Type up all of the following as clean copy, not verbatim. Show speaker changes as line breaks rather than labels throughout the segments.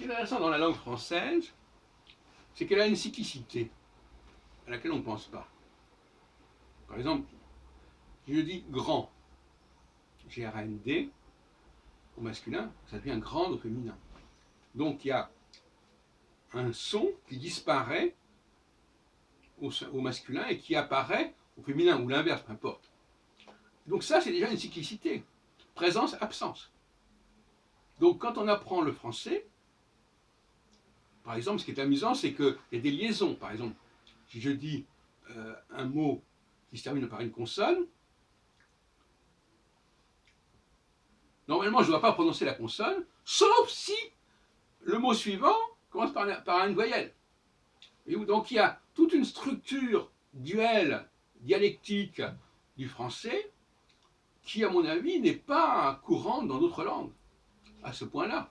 qui est intéressant dans la langue française, c'est qu'elle a une cyclicité à laquelle on ne pense pas. Par exemple, si je dis grand, G-R-A-N-D, au masculin, ça devient grand au féminin. Donc il y a un son qui disparaît au masculin et qui apparaît au féminin, ou l'inverse, peu importe. Donc ça, c'est déjà une cyclicité. Présence, absence. Donc quand on apprend le français, par exemple, ce qui est amusant, c'est qu'il y a des liaisons. Par exemple, si je dis un mot qui se termine par une consonne, normalement, je ne dois pas prononcer la consonne, sauf si le mot suivant commence par une voyelle. Et donc il y a toute une structure duelle, dialectique du français qui, à mon avis, n'est pas courante dans d'autres langues, à ce point-là.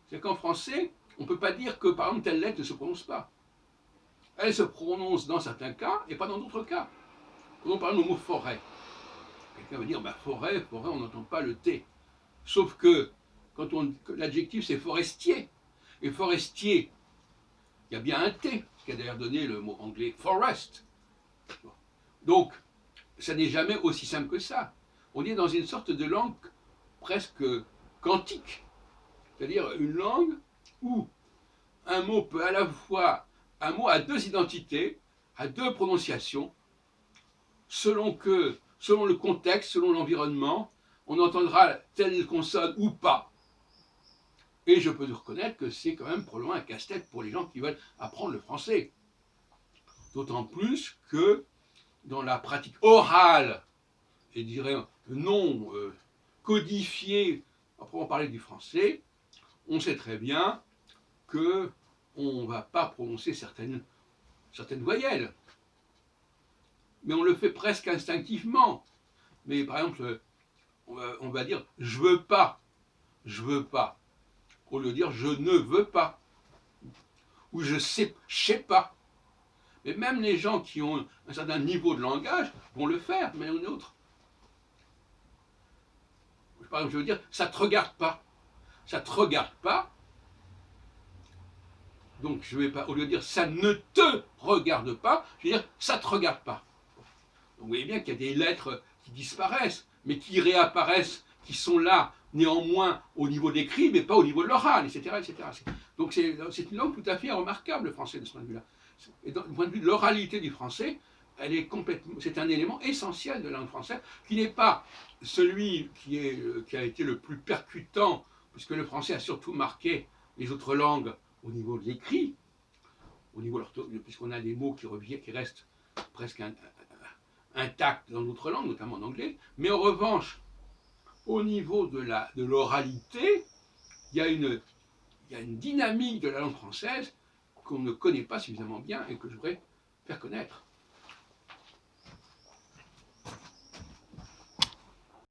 C'est qu'en français, on ne peut pas dire que, par exemple, telle lettre ne se prononce pas. Elle se prononce dans certains cas et pas dans d'autres cas. Quand on parle du mot forêt, quelqu'un va dire forêt, forêt, on n'entend pas le T. Sauf que quand l'adjectif c'est forestier, et forestier, il y a bien un T, ce qui a d'ailleurs donné le mot anglais forest. Donc, ça n'est jamais aussi simple que ça. On est dans une sorte de langue presque quantique, c'est-à-dire une langue où un mot peut à la fois, un mot a deux identités, a deux prononciations, selon le contexte, selon l'environnement, on entendra telle consonne ou pas. Et je peux reconnaître que c'est quand même probablement un casse-tête pour les gens qui veulent apprendre le français. D'autant plus que dans la pratique orale, et je dirais non codifiée, à proprement parler du français, on sait très bien qu'on ne va pas prononcer certaines voyelles. Mais on le fait presque instinctivement. Mais par exemple, on va dire je veux pas, au lieu de dire je ne veux pas, ou je sais pas. Mais même les gens qui ont un certain niveau de langage vont le faire, mais ou autre. Par exemple, je veux dire ça te regarde pas, ça te regarde pas. Donc je vais pas, au lieu de dire ça ne te regarde pas, je vais dire ça te regarde pas. Donc vous voyez bien qu'il y a des lettres qui disparaissent, mais qui réapparaissent, qui sont là néanmoins au niveau d'écrit, mais pas au niveau de l'oral, etc., etc. Donc c'est une langue tout à fait remarquable, le français, de ce point de vue-là. Et du point de vue de l'oralité du français, c'est un élément essentiel de la langue française, qui n'est pas celui qui a été le plus percutant, puisque le français a surtout marqué les autres langues au niveau de l'écrit, puisqu'on a des mots qui restent presque intacts dans d'autres langues, notamment en anglais, mais en revanche, au niveau de l'oralité, il y a une dynamique de la langue française qu'on ne connaît pas suffisamment bien et que je voudrais faire connaître.